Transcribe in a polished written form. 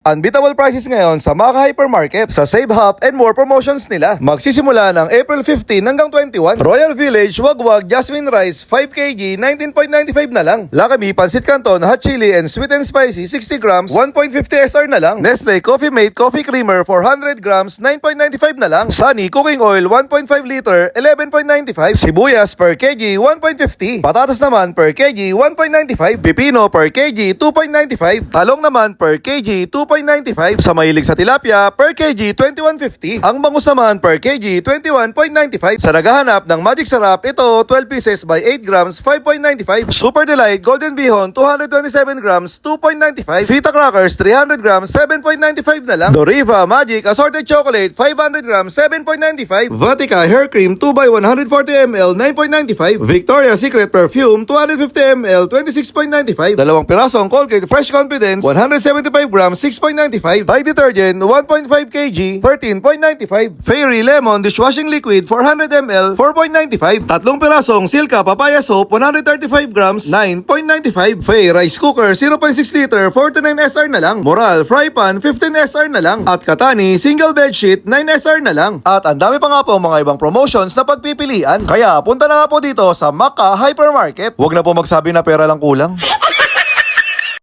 Unbeatable prices ngayon sa Maka Hypermarket sa Save Half and More promotions nila. Magsisimula ng April 15 hanggang 21. Royal Village Wagwag Jasmine Rice 5 kg 19.95 na lang. Lakami Pansit Canton Hot Chili and Sweet and Spicy 60 grams 1.50 SR na lang. Nestle Coffee Mate Coffee Creamer 400 grams 9.95 na lang. Sunny Cooking Oil 1.5 liter 11.95. Sibuyas per kg 1.50. Patatas naman per kg 1.95. Pipino per kg 2.95. Talong naman per kg 2.95. Sa mahilig sa tilapia, per kg 21.50. Ang bangus naman per kg 21.95. Sa naghahanap ng Magic Sarap, ito 12 pieces by 8 grams 5.95. Super Delight Golden Bihon 227 grams 2.95. Vita Crackers 300 grams 7.95 na lang. Doriva Magic Assorted Chocolate 500 grams 7.95. Vatica Hair Cream 2 by 140 ml 9.95. Victoria's Secret Perfume 250 ml 26.95. Dalawang pirasong Colgate Fresh Confidence 175 grams 6.95. Tide Detergent 1.5 kg 13.95. Fairy Lemon Dishwashing Liquid 400 ml 4.95. Tatlong pirasong Silka Papaya Soap 135 grams 9.95. Fay Rice Cooker 0.6 liter 49 SR na lang. Moral Fry Pan 15 SR na lang. At Katani Single Bedsheet 9 SR na lang. At ang dami pa nga po mga ibang promotions na pagpipilian. Kaya punta na nga po dito sa Maka Hypermarket. Huwag na po magsabi na pera lang kulang.